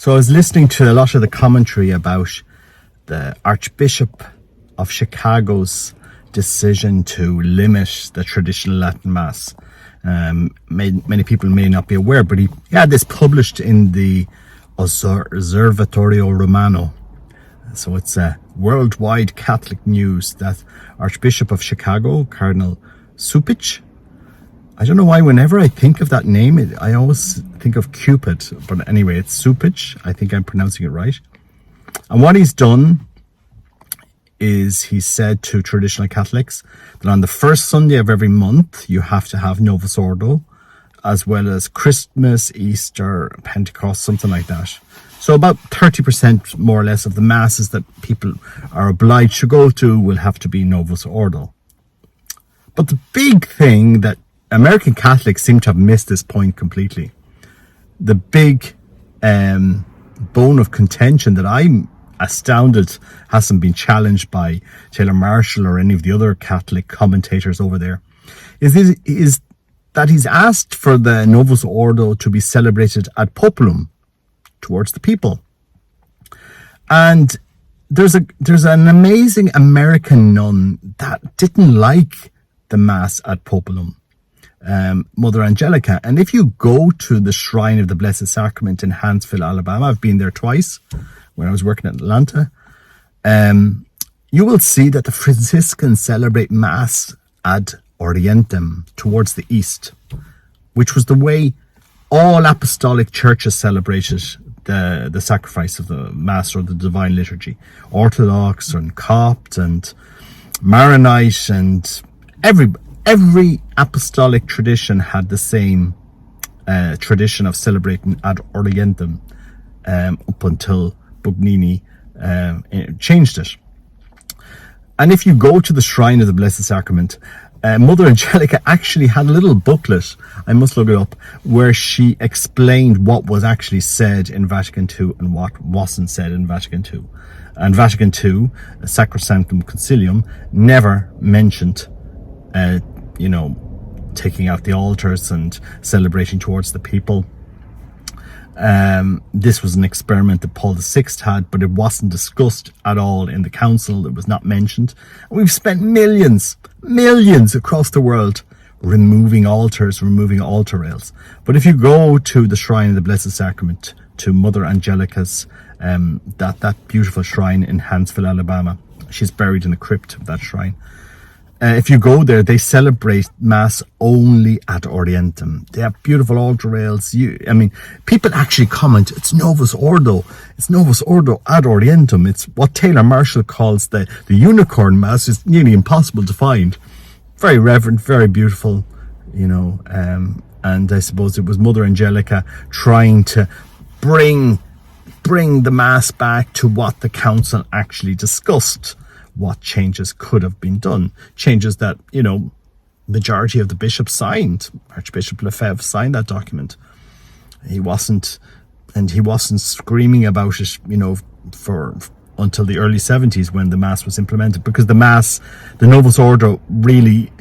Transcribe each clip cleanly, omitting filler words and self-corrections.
So I was listening to a lot of the commentary about the Archbishop of Chicago's decision to limit the traditional Latin Mass. Many people may not be aware, but he had this published in the Osservatorio Romano. So it's a worldwide Catholic news that Archbishop of Chicago, Cardinal Cupich, I don't know why whenever I think of that name, I always think of Cupid, but anyway, it's Cupich. I think I'm pronouncing it right. And what he's done is he said to traditional Catholics that on the first Sunday of every month, you have to have Novus Ordo, as well as Christmas, Easter, Pentecost, something like that. So about 30% more or less of the masses that people are obliged to go to will have to be Novus Ordo. But the big thing that American Catholics seem to have missed this point completely. The big bone of contention that I'm astounded hasn't been challenged by Taylor Marshall or any of the other Catholic commentators over there is that he's asked for the Novus Ordo to be celebrated ad Populum, towards the people. And there's an amazing American nun that didn't like the Mass ad Populum, Mother Angelica. And if you go to the Shrine of the Blessed Sacrament in Huntsville, Alabama, I've been there twice when I was working in Atlanta, you will see that the Franciscans celebrate Mass ad Orientem, towards the east, which was the way all apostolic churches celebrated the sacrifice of the Mass or the Divine Liturgy. Orthodox and Copt and Maronite and every apostolic tradition had the same tradition of celebrating ad Orientem up until Bugnini changed it. And if you go to the Shrine of the Blessed Sacrament, Mother Angelica actually had a little booklet, I must look it up, where she explained what was actually said in Vatican II and what wasn't said in Vatican II. And Vatican II, Sacrosanctum Concilium, never mentioned, taking out the altars and celebrating towards the people. This was an experiment that Paul VI had, but it wasn't discussed at all in the council. It was not mentioned. We've spent millions across the world removing altars, removing altar rails. But if you go to the Shrine of the Blessed Sacrament, to Mother Angelica's, that beautiful shrine in Huntsville, Alabama, she's buried in the crypt of that shrine. If you go there, they celebrate Mass only ad Orientem. They have beautiful altar rails. People actually comment, it's Novus Ordo. It's Novus Ordo ad Orientem. It's what Taylor Marshall calls the unicorn Mass. It's nearly impossible to find. Very reverent, very beautiful, and I suppose it was Mother Angelica trying to bring the Mass back to what the council actually discussed. What changes could have been done. Changes that, majority of the bishops signed. Archbishop Lefebvre signed that document. He wasn't screaming about it, for until the early 70s when the Mass was implemented, because the Mass, the Novus Ordo, really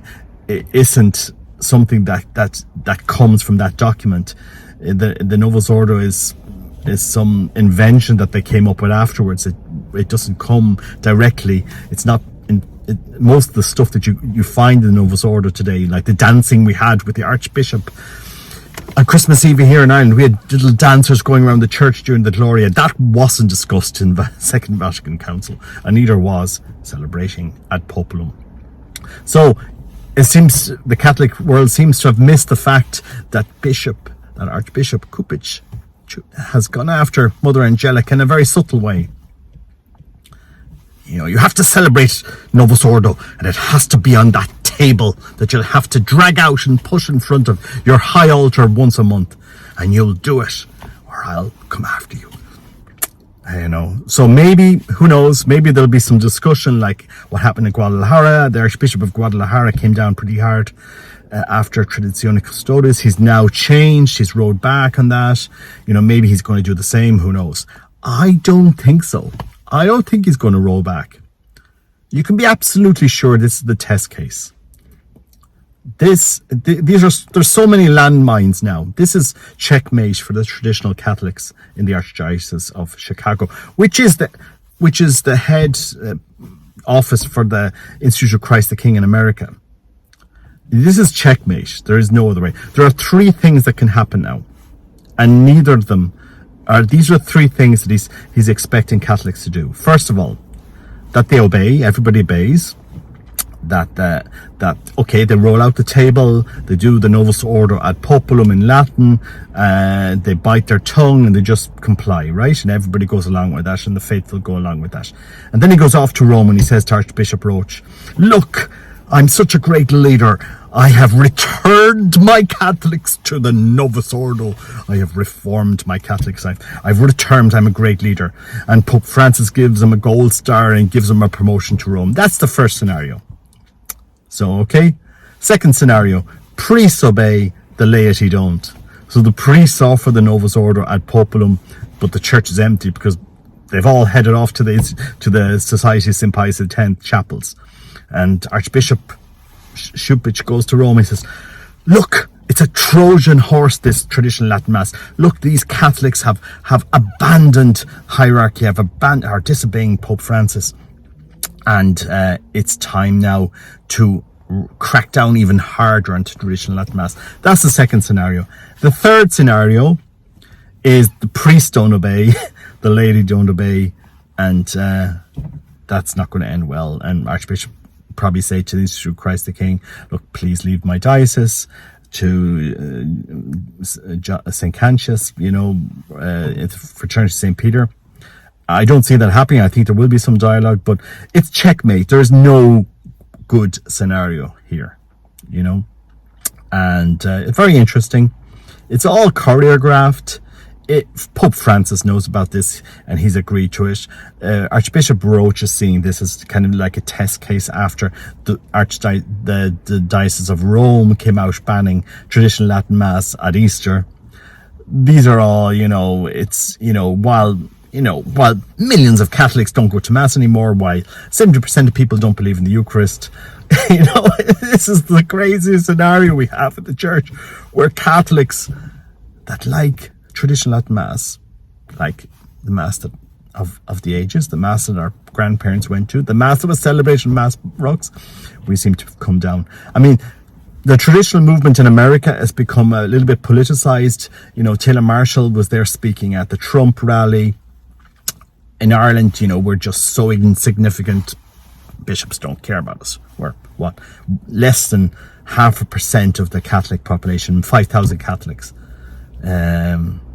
isn't something that comes from that document. The Novus Ordo is some invention that they came up with afterwards. It doesn't come directly. It's not most of the stuff that you find in the Novus Ordo today, like the dancing we had with the Archbishop on Christmas Eve here in Ireland. We had little dancers going around the church during the Gloria. That wasn't discussed in the Second Vatican Council, and neither was celebrating ad Populum. So it seems the Catholic world seems to have missed the fact that Archbishop Cupich has gone after Mother Angelica in a very subtle way. You have to celebrate Novus Ordo, and it has to be on that table that you'll have to drag out and push in front of your high altar once a month, and you'll do it, or I'll come after you. So maybe, who knows, maybe there'll be some discussion like what happened in Guadalajara. The Archbishop of Guadalajara came down pretty hard after Traditione Custodes. He's now changed. He's rowed back on that. Maybe he's going to do the same. Who knows? I don't think so. I don't think he's going to roll back. You can be absolutely sure this is the test case. there's so many landmines now. This is checkmate for the traditional Catholics in the Archdiocese of Chicago, which is the head office for the Institute of Christ the King in America. This is checkmate. There is no other way. There are three things that can happen now, and neither of them are. These are three things that he's expecting Catholics to do. First of all, that they obey. Everybody obeys. That okay, they roll out the table, they do the Novus Ordo ad Populum in Latin, they bite their tongue and they just comply, right? And everybody goes along with that, and the faithful go along with that. And then he goes off to Rome and he says to Archbishop Roach, look, I'm such a great leader. I have returned my Catholics to the Novus Ordo. I have reformed my Catholics. I've returned. I'm a great leader. And Pope Francis gives him a gold star and gives him a promotion to Rome. That's the first scenario. So, okay. Second scenario, priests obey, the laity don't. So the priests offer the Novus Ordo ad Populum, but the church is empty because they've all headed off to the Society of St. Pius X chapels. And Archbishop Cupich goes to Rome. He says, look, it's a Trojan horse, this traditional Latin Mass. Look, these Catholics have abandoned hierarchy, are disobeying Pope Francis. And it's time now to crack down even harder on traditional Latin Mass. That's the second scenario. The third scenario is the priests don't obey, the laity don't obey, and that's not going to end well. And Archbishop probably say to the Institute of Christ the King, look, please leave my diocese to St. Cantius, Fraternity St. Peter. I don't see that happening. I think there will be some dialogue, but it's checkmate. There's no good scenario here, and it's very interesting. It's all choreographed. Pope Francis knows about this and he's agreed to it. Archbishop Roach is seeing this as kind of like a test case after the Diocese of Rome came out banning traditional Latin Mass at Easter. These are all, while millions of Catholics don't go to Mass anymore, while 70% of people don't believe in the Eucharist, this is the craziest scenario we have in the church, where Catholics that like traditional Latin Mass, like the Mass of the ages, the Mass that our grandparents went to, the Mass that was celebrated in Mass rocks, we seem to have come down. I mean, the traditional movement in America has become a little bit politicized. Taylor Marshall was there speaking at the Trump rally. In Ireland, we're just so insignificant. Bishops don't care about us. We're less than 0.5% of the Catholic population, 5,000 Catholics.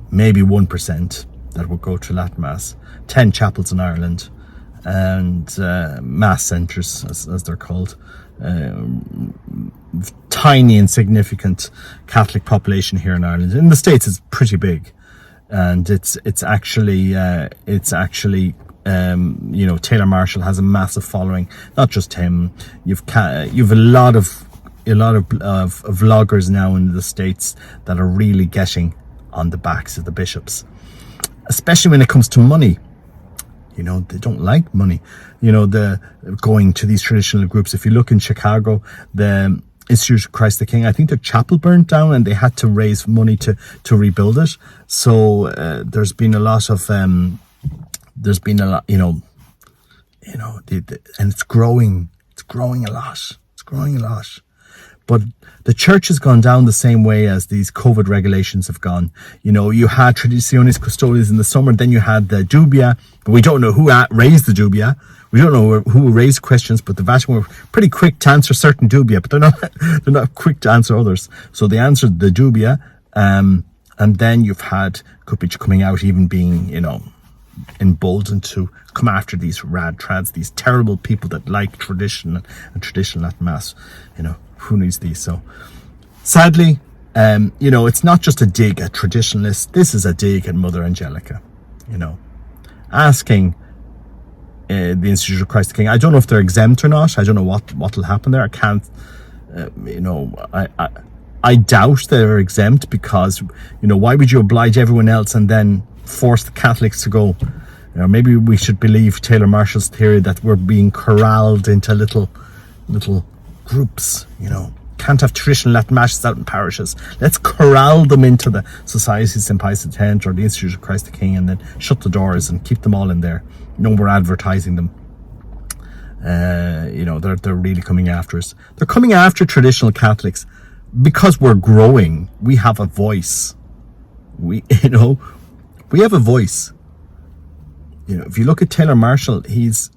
Maybe 1% that would go to Latin Mass. 10 chapels in Ireland, and Mass centres, as they're called. Tiny, insignificant Catholic population here in Ireland. In the States, it's pretty big. And it's actually Taylor Marshall has a massive following. Not just him. You've a lot of vloggers now in the States that are really getting on the backs of the bishops, especially when it comes to money. They don't like money. The going to these traditional groups. If you look in Chicago, the Institute of Christ the King, I think their chapel burnt down and they had to raise money to rebuild it. So there's been a lot of and it's growing a lot. But the church has gone down the same way as these COVID regulations have gone. You had Traditionis Custodes in the summer, then you had the dubia, but we don't know who raised the dubia. We don't know who raised questions, but the Vatican were pretty quick to answer certain dubia, but they're not quick to answer others. So they answered the dubia, and then you've had Cupich coming out, even being, emboldened to come after these rad trads, these terrible people that like tradition and traditional Latin Mass. Who needs these? So sadly, it's not just a dig at traditionalists. This is a dig at Mother Angelica, asking the Institute of Christ the King. I don't know if they're exempt or not. I don't know what will happen there. I can't, I doubt they're exempt because, why would you oblige everyone else and then force the Catholics to go? Maybe we should believe Taylor Marshall's theory that we're being corralled into little groups, can't have traditional Latin masses out in parishes. Let's corral them into the Society of St. Pius X or the Institute of Christ the King, and then shut the doors and keep them all in there. No, we're advertising them. They're really coming after us. They're coming after traditional Catholics because we're growing. We have a voice. We have a voice. If you look at Taylor Marshall, he's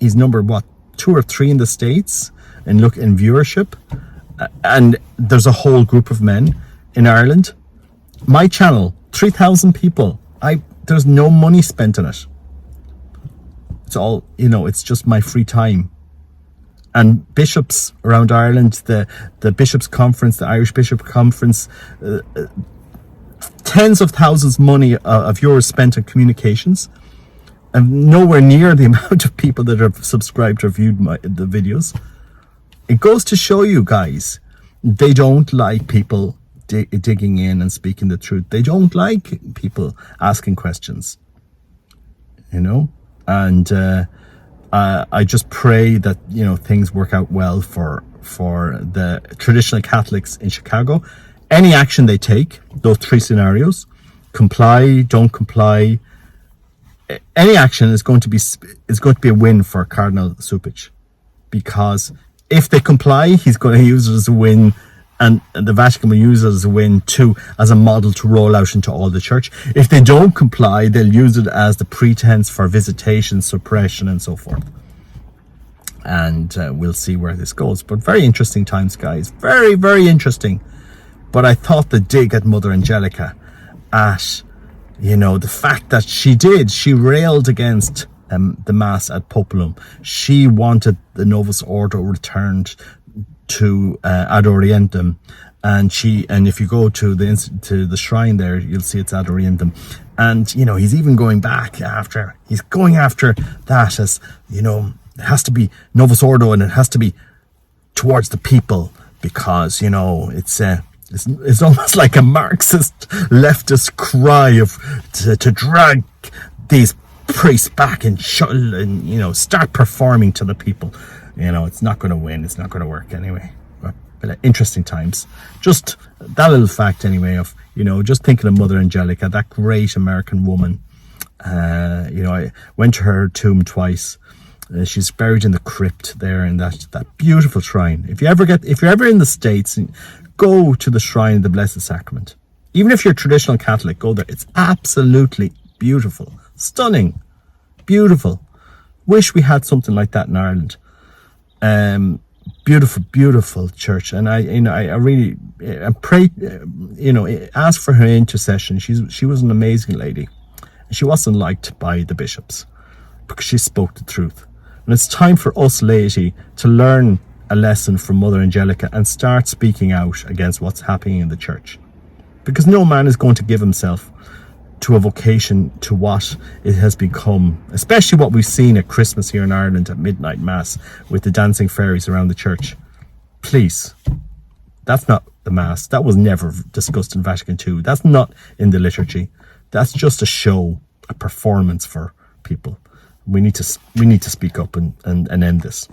number 2 or 3 in the States, and look in viewership, and there's a whole group of men in Ireland. My channel, 3,000 people. There's no money spent on it. It's all, it's just my free time. And bishops around Ireland, the Bishops' Conference, the Irish Bishop Conference, tens of thousands of euros spent on communications, and nowhere near the amount of people that have subscribed or viewed the videos. It goes to show you guys, they don't like people digging in and speaking the truth. They don't like people asking questions, and I just pray that things work out well for the traditional Catholics in Chicago. Any action they take, those 3 scenarios, comply, don't comply, any action is going to be a win for Cardinal Cupich, because if they comply, he's going to use it as a win, and the Vatican will use it as a win too, as a model to roll out into all the church. If they don't comply, they'll use it as the pretense for visitation, suppression, and so forth. And we'll see where this goes. But very interesting times, guys. Very, very interesting. But I thought the dig at Mother Angelica, at the fact that she railed against the Mass at Populum. She wanted the Novus Ordo returned to Ad Orientem, and if you go to the shrine there, you'll see it's Ad Orientem, and he's even going back after. He's going after that as it has to be Novus Ordo, and it has to be towards the people, because it's almost like a Marxist leftist cry to drag these priests back and start performing to the people. It's not going to win. It's not going to work anyway. But interesting times. Just that little fact anyway of, just thinking of Mother Angelica, that great American woman. I went to her tomb twice. She's buried in the crypt there in that beautiful shrine. If you're ever in the States, go to the shrine of the Blessed Sacrament. Even if you're a traditional Catholic, go there. It's absolutely beautiful. Stunning. Beautiful. Wish we had something like that in Ireland. Beautiful church, and I really pray, ask for her intercession. She was an amazing lady, and she wasn't liked by the bishops because she spoke the truth. And it's time for us laity to learn a lesson from Mother Angelica and start speaking out against what's happening in the church, because no man is going to give himself to a vocation to what it has become, especially what we've seen at Christmas here in Ireland at midnight mass with the dancing fairies around the church. Please, that's not the mass. That was never discussed in Vatican II. That's not in the liturgy. That's just a show, a performance for people. We need to speak up and end this.